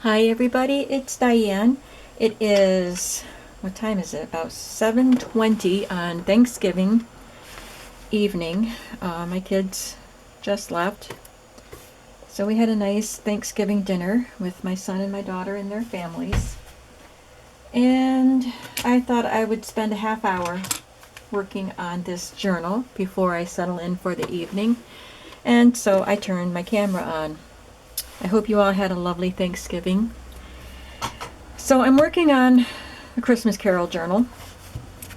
Hi everybody, it's Diane. It is, what time is it? About 7:20 on Thanksgiving evening. My kids just left. So we had a nice Thanksgiving dinner with my son and my daughter and their families. And I thought I would spend a half hour working on this journal before I settle in for the evening. And so I turned my camera on. I hope you all had a lovely Thanksgiving. So I'm working on a Christmas Carol journal,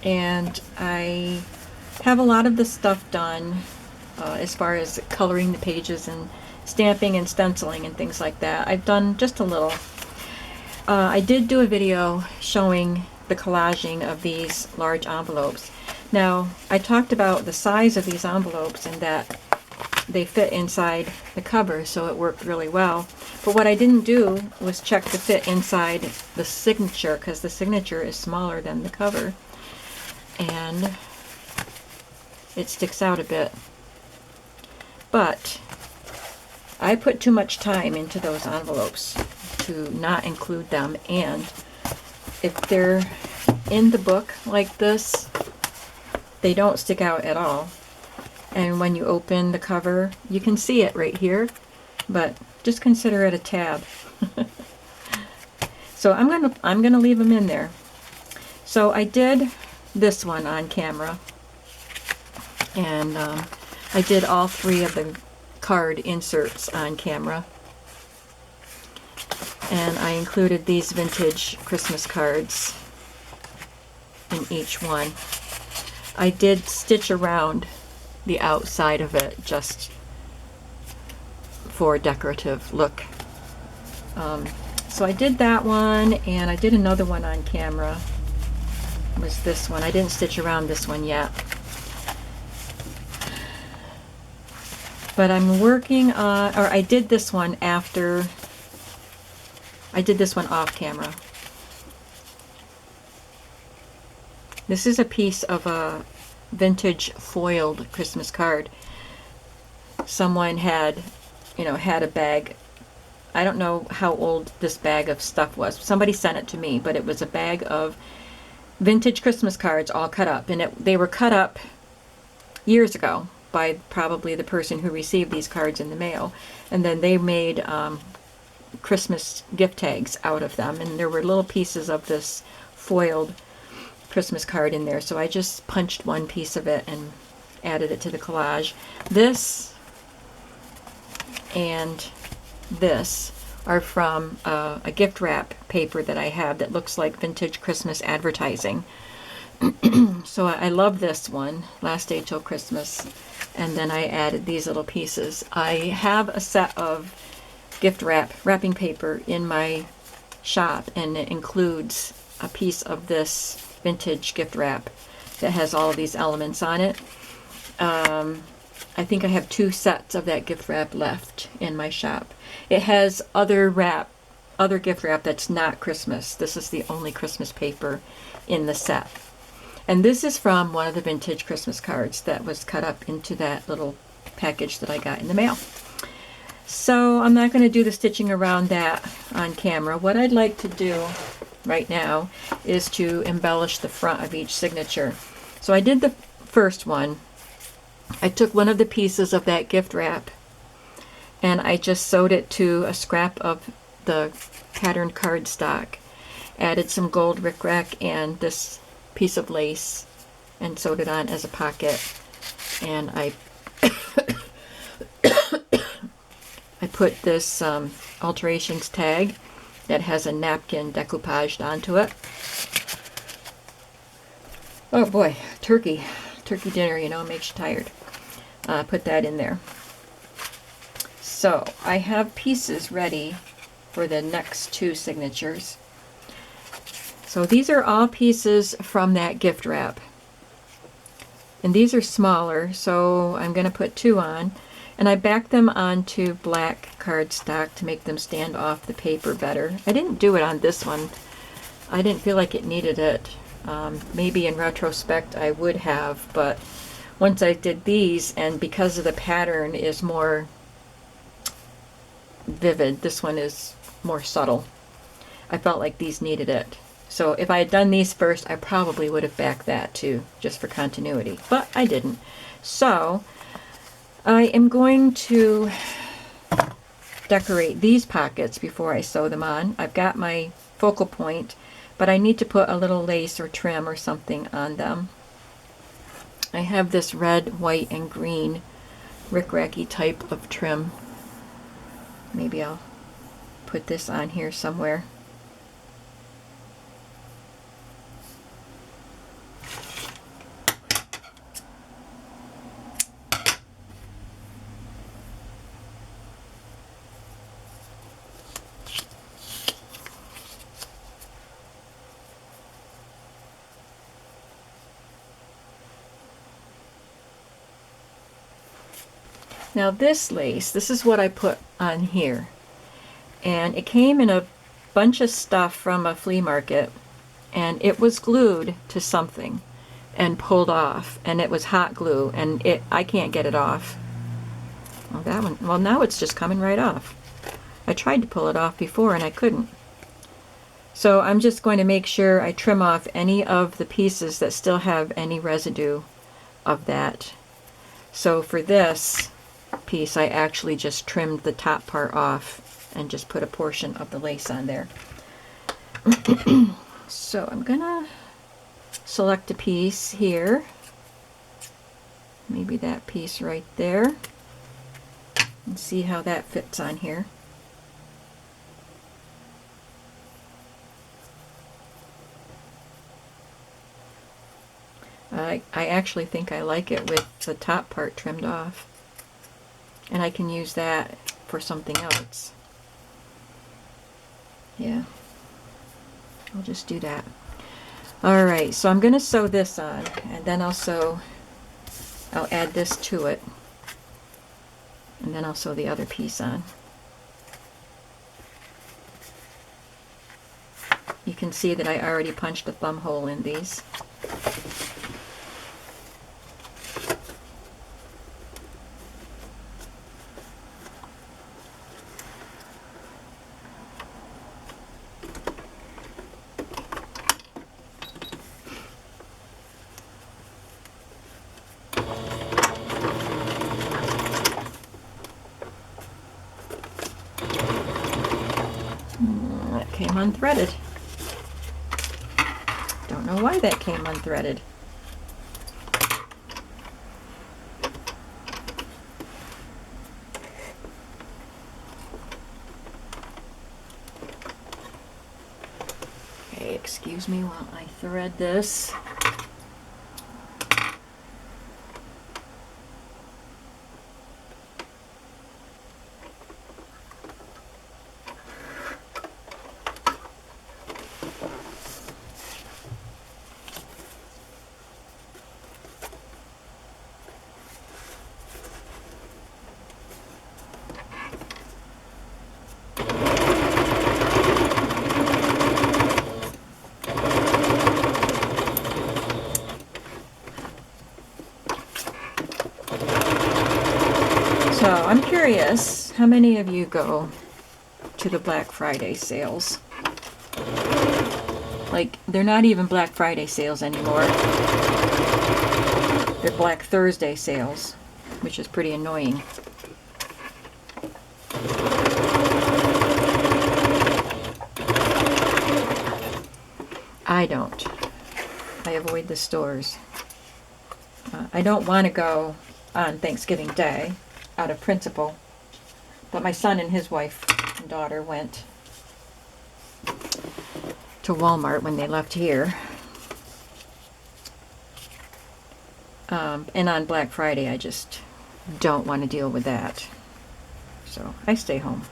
and I have a lot of the stuff done as far as coloring the pages and stamping and stenciling and things like that. I've done just a little. I did do a video showing the collaging of these large envelopes. Now, I talked about the size of these envelopes and that they fit inside the cover, so it worked really well. But what I didn't do was check the fit inside the signature, because the signature is smaller than the cover and it sticks out a bit. But I put too much time into those envelopes to not include them, and if they're in the book like this, they don't stick out at all. And when you open the cover, you can see it right here, but just consider it a tab. So I'm gonna leave them in there. So I did this one on camera, and I did all three of the card inserts on camera, and I included these vintage Christmas cards in each one. I did stitch around the outside of it just for a decorative look. So I did that one, and I did another one on camera. It was this one. I didn't stitch around this one yet. But I'm working on, or I did this one after, I did this one off camera. This is a piece of a vintage foiled Christmas card. Someone had, had a bag. I don't know how old this bag of stuff was. Somebody sent it to me, but it was a bag of vintage Christmas cards all cut up, and they were cut up years ago by probably the person who received these cards in the mail, and then they made Christmas gift tags out of them, and there were little pieces of this foiled Christmas card in there, so I just punched one piece of it and added it to the collage. This and this are from a gift wrap paper that I have that looks like vintage Christmas advertising. So I love this one, Last Day Till Christmas, and then I added these little pieces. I have a set of gift wrapping paper in my shop, and it includes a piece of this vintage gift wrap that has all of these elements on it. I think I have 2 sets of that gift wrap left in my shop. It has other gift wrap that's not Christmas. This is the only Christmas paper in the set. And this is from one of the vintage Christmas cards that was cut up into that little package that I got in the mail. So I'm not going to do the stitching around that on camera. What I'd like to do right now is to embellish the front of each signature. So I did the first one. I took one of the pieces of that gift wrap and I just sewed it to a scrap of the patterned cardstock, added some gold rickrack and this piece of lace, and sewed it on as a pocket. And I I put this alterations tag that has a napkin decoupaged onto it. Oh boy, turkey dinner, makes you tired. Put that in there. So I have pieces ready for the next 2 signatures. So these are all pieces from that gift wrap. And these are smaller, so I'm going to put 2 on. And I backed them onto black cardstock to make them stand off the paper better. I didn't do it on this one. I didn't feel like it needed it. Maybe in retrospect I would have, but once I did these, and because of the pattern is more vivid. This one is more subtle. I felt like these needed it. So if I had done these first, I probably would have backed that too, just for continuity, but I didn't. So I am going to decorate these pockets before I sew them on. I've got my focal point, but I need to put a little lace or trim or something on them. I have this red, white, and green rickracky type of trim. Maybe I'll put this on here somewhere. Now this lace, this is what I put on here. And it came in a bunch of stuff from a flea market, and it was glued to something and pulled off, and it was hot glue, and I can't get it off. Well, that one, well, now it's just coming right off. I tried to pull it off before and I couldn't. So I'm just going to make sure I trim off any of the pieces that still have any residue of that. So for this piece, I actually just trimmed the top part off and just put a portion of the lace on there. So I'm gonna select a piece here, maybe that piece right there, and see how that fits on here. I actually think I like it with the top part trimmed off, and I can use that for something else. Yeah, I'll just do that. Alright, so I'm going to sew this on, and then I'll add this to it, and then I'll sew the other piece on. You can see that I already punched a thumb hole in these. That came unthreaded. Don't know why that came unthreaded. Okay, excuse me while I thread this. So I'm curious, how many of you go to the Black Friday sales? Like, they're not even Black Friday sales anymore. They're Black Thursday sales, which is pretty annoying. I don't. I avoid the stores. I don't want to go on Thanksgiving Day, out of principle, but my son and his wife and daughter went to Walmart when they left here. And on Black Friday, I just don't want to deal with that. So I stay home.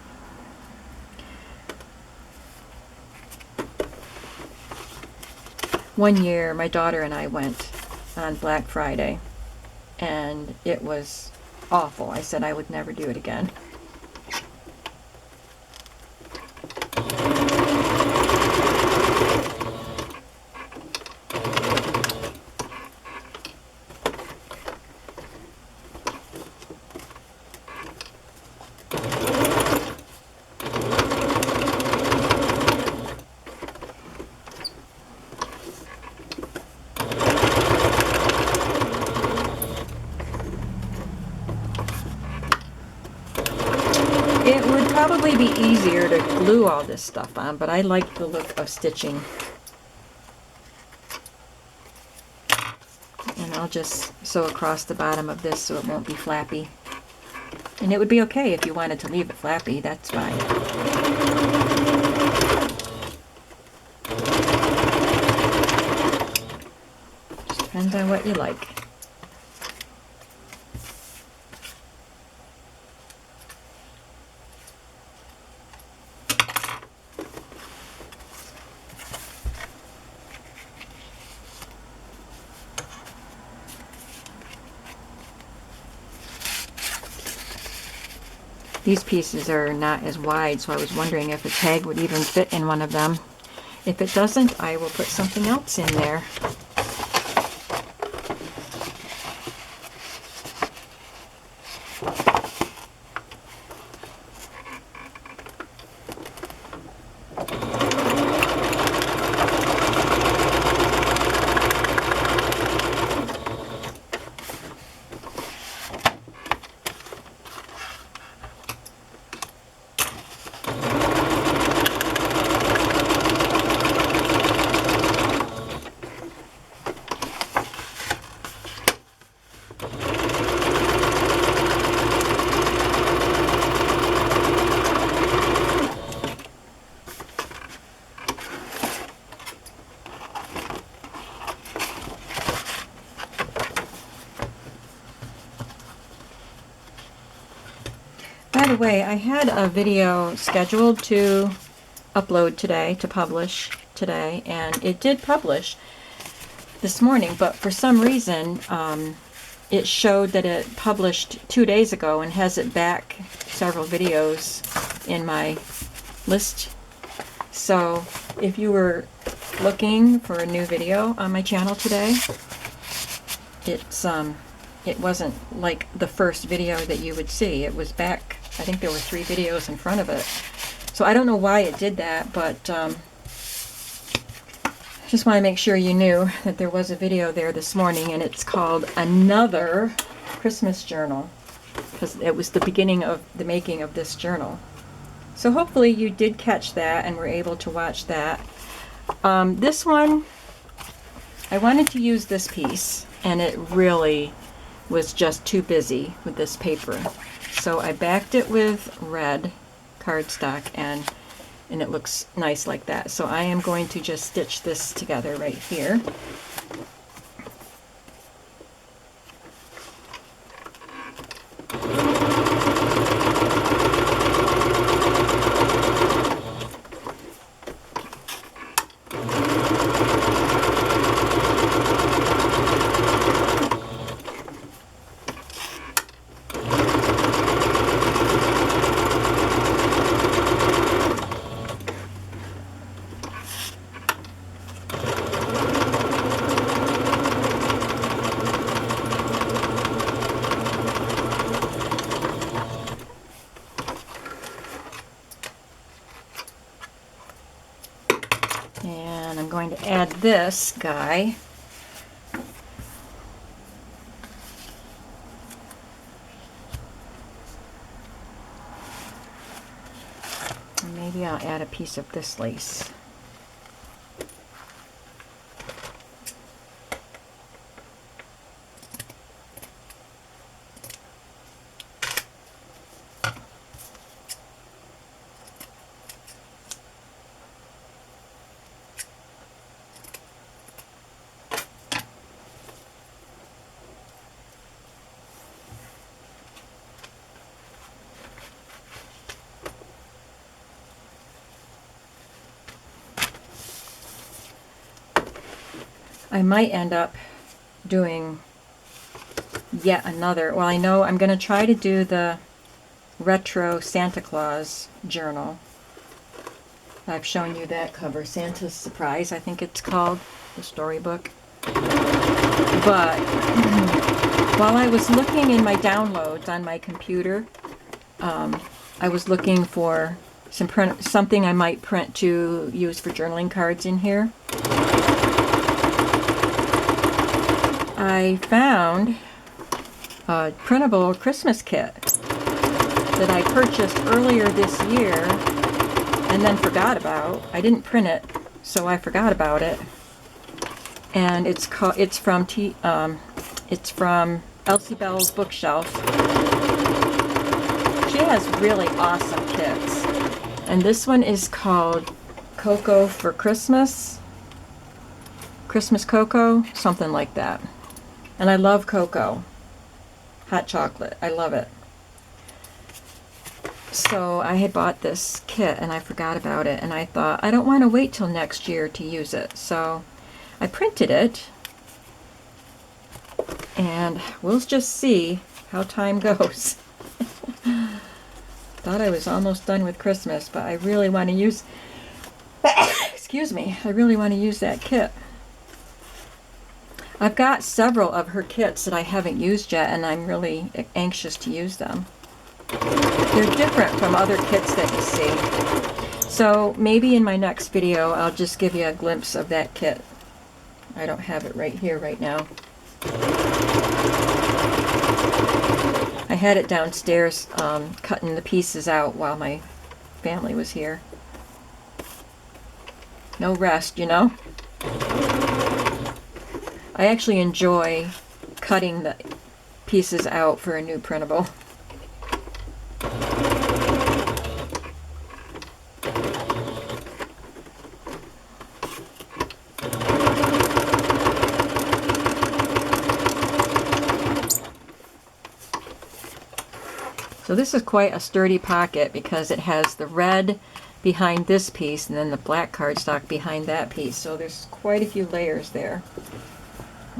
One year, my daughter and I went on Black Friday, and it was awful. I said I would never do it again. be easier to glue all this stuff on, but I like the look of stitching. And I'll just sew across the bottom of this so it won't be flappy. And it would be okay if you wanted to leave it flappy, that's fine. Just depends on what you like. These pieces are not as wide, so I was wondering if a tag would even fit in one of them. If it doesn't, I will put something else in there. By the way, I had a video scheduled to upload today, to publish today, and it did publish this morning, but for some reason it showed that it published 2 days ago and has it back several videos in my list. So if you were looking for a new video on my channel today, it wasn't like the first video that you would see. It was back, I think there were 3 videos in front of it. So I don't know why it did that, but just want to make sure you knew that there was a video there this morning, and it's called Another Christmas Journal, because it was the beginning of the making of this journal. So hopefully you did catch that and were able to watch that. This one, I wanted to use this piece, and it really was just too busy with this paper. So I backed it with red cardstock, and it looks nice like that. So I am going to just stitch this together right here. And I'm going to add this guy. And maybe I'll add a piece of this lace. I might end up doing yet another, well, I know I'm going to try to do the retro Santa Claus journal. I've shown you that cover, Santa's Surprise, I think it's called, the storybook. But while I was looking in my downloads on my computer, I was looking for something I might print to use for journaling cards in here. I found a printable Christmas kit. that I purchased earlier this year and then forgot about. I didn't print it, so I forgot about it. And it's from Elsie Bell's Bookshelf. She has really awesome kits. And this one is called Cocoa for Christmas. Christmas Cocoa, something like that. And I love cocoa. Hot chocolate. I love it. So I had bought this kit and I forgot about it, and I thought I don't want to wait till next year to use it. So I printed it, and we'll just see how time goes. Thought I was almost done with Christmas, but I really want to use excuse me, I really want to use that kit. I've got several of her kits that I haven't used yet, and I'm really anxious to use them. They're different from other kits that you see. So maybe in my next video I'll just give you a glimpse of that kit. I don't have it right here right now. I had it downstairs cutting the pieces out while my family was here. No rest, you know? I actually enjoy cutting the pieces out for a new printable. So this is quite a sturdy pocket because it has the red behind this piece and then the black cardstock behind that piece. So there's quite a few layers there,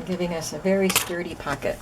giving us a very sturdy pocket.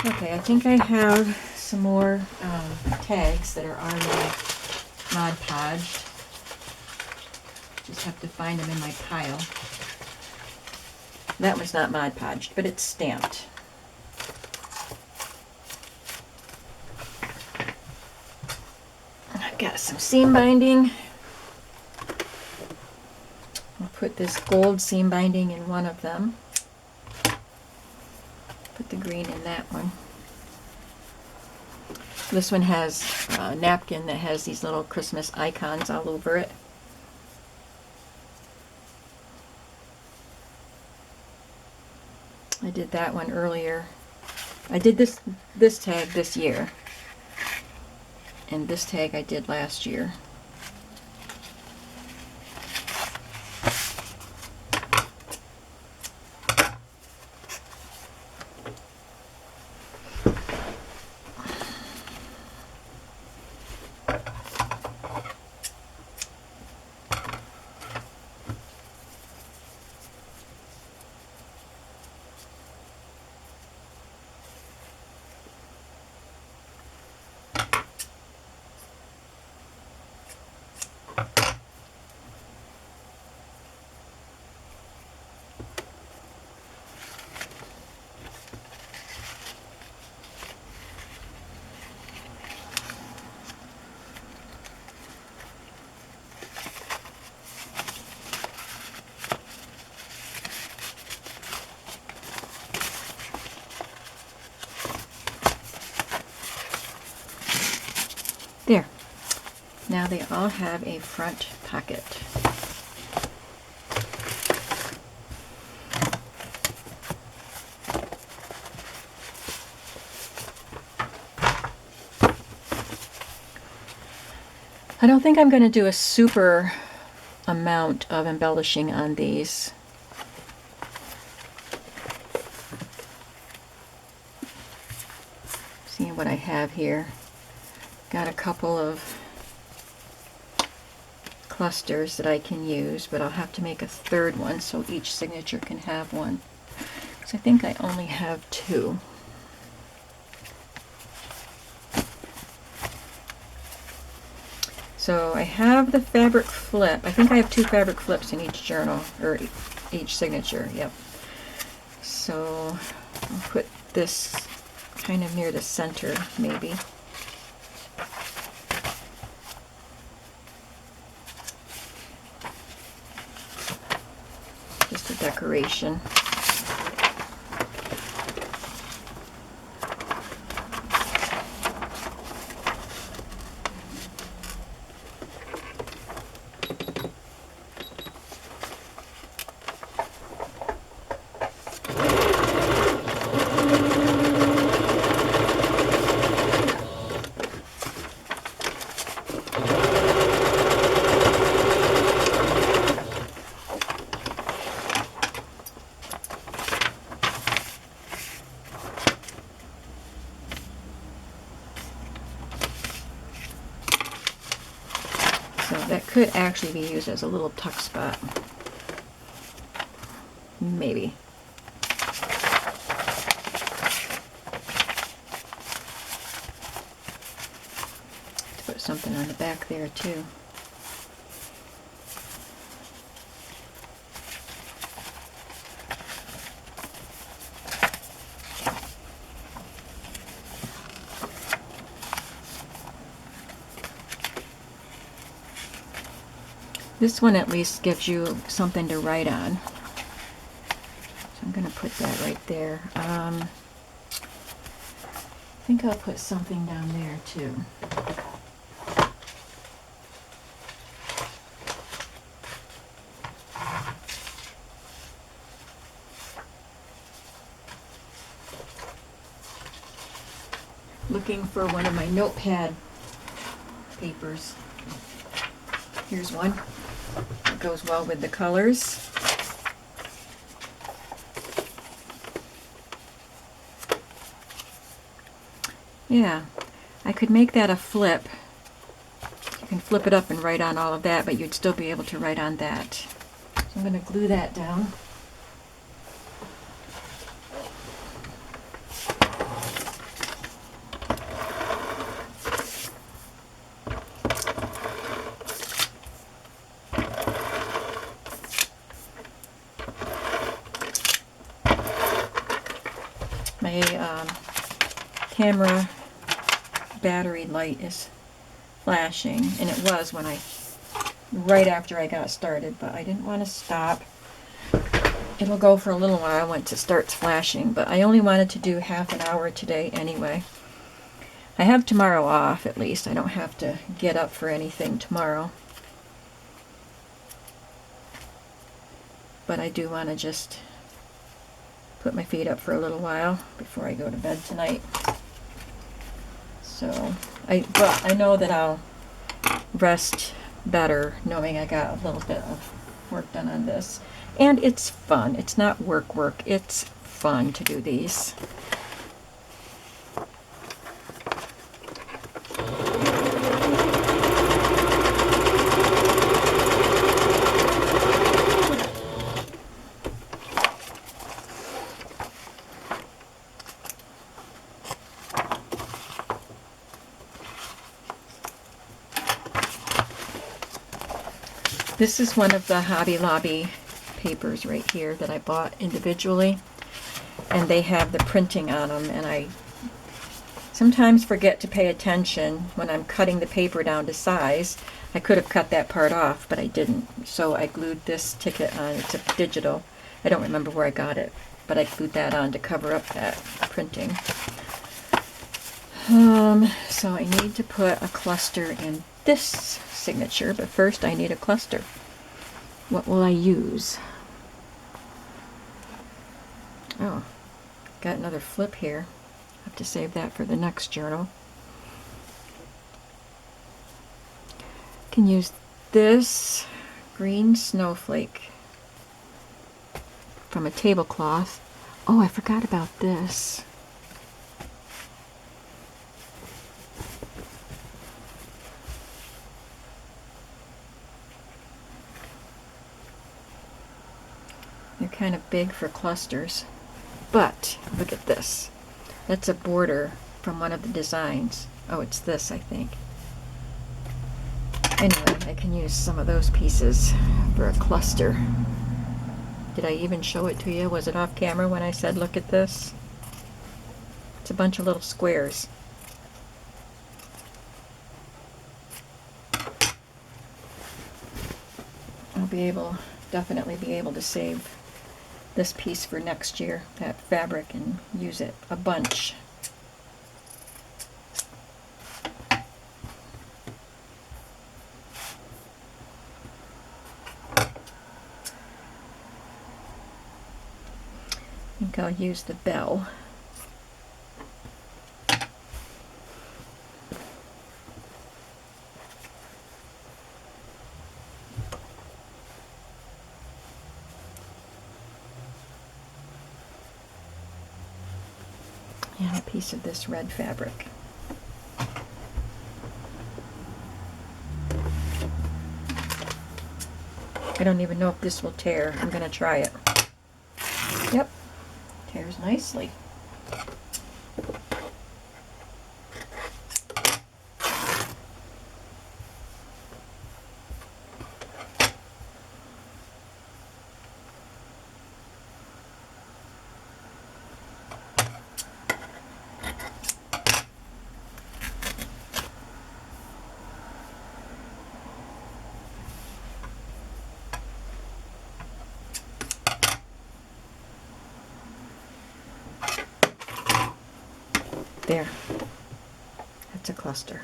Okay, I think I have some more tags that are already Mod Podged. Just have to find them in my pile. That one's not Mod Podged, but it's stamped. I've got some seam binding. I'll put this gold seam binding in one of them. Put the green in that one. This one has a napkin that has these little Christmas icons all over it. I did that one earlier. I did this tag this year. And this tag I did last year. Now they all have a front pocket. I don't think I'm going to do a super amount of embellishing on these. Seeing what I have here. Got a couple of clusters that I can use, but I'll have to make a third one so each signature can have one. So I think I only have 2. So I have the fabric flip. I think I have 2 fabric flips in each journal, or each signature, yep. So I'll put this kind of near the center, maybe. Just a decoration. So that could actually be used as a little tuck spot. Maybe. To put something on the back there too. This one at least gives you something to write on. So I'm going to put that right there. I think I'll put something down there too. Looking for one of my notepad papers. Here's one. It goes well with the colors. Yeah, I could make that a flip. You can flip it up and write on all of that, but you'd still be able to write on that. So I'm going to glue that down. My camera battery light is flashing, and it was when right after I got started, but I didn't want to stop. It'll go for a little while once it starts flashing, but I only wanted to do half an hour today anyway. I have tomorrow off at least. I don't have to get up for anything tomorrow. But I do want to just put my feet up for a little while before I go to bed tonight. So, but I know that I'll rest better knowing I got a little bit of work done on this. And it's fun. It's not work. It's fun to do these. This is one of the Hobby Lobby papers right here that I bought individually, and they have the printing on them, and I sometimes forget to pay attention when I'm cutting the paper down to size. I could have cut that part off, but I didn't, so I glued this ticket on. It's a digital. I don't remember where I got it, but I glued that on to cover up that printing. So I need to put a cluster in this signature, but first I need a cluster. What will I use? Oh, got another flip here. I have to save that for the next journal. Can use this green snowflake from a tablecloth. Oh, I forgot about this. They're kind of big for clusters. But look at this. That's a border from one of the designs. Oh, it's this, I think. Anyway, I can use some of those pieces for a cluster. Did I even show it to you? Was it off camera when I said, look at this? It's a bunch of little squares. I'll definitely be able to save this piece for next year, that fabric, and use it a bunch. I think I'll use the bell. And a piece of this red fabric. I don't even know if this will tear. I'm going to try it. Yep, tears nicely. There. That's a cluster.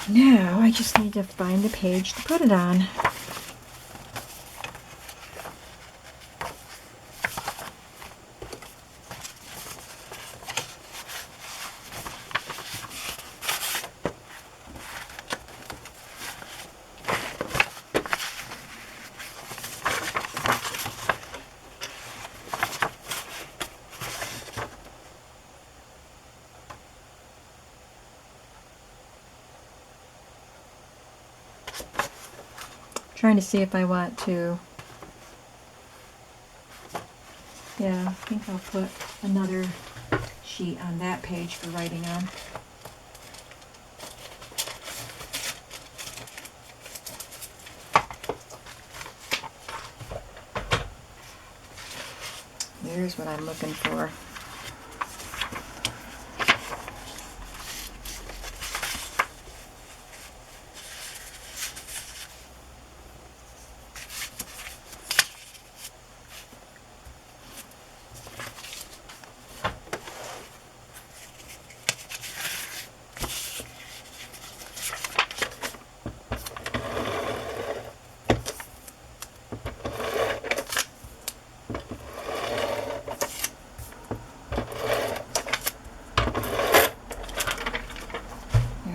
Now I just need to find the page to put it on. Trying to see if I want to. Yeah, I think I'll put another sheet on that page for writing on. Here's what I'm looking for.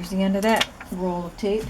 There's the end of that roll of tape.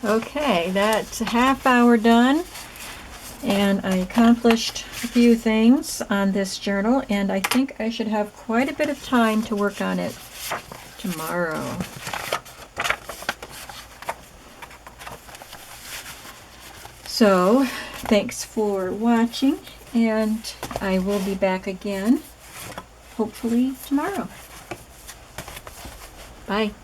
Okay, that's a half hour done, and I accomplished a few things on this journal, and I think I should have quite a bit of time to work on it tomorrow. So, thanks for watching, and I will be back again, hopefully tomorrow. Bye.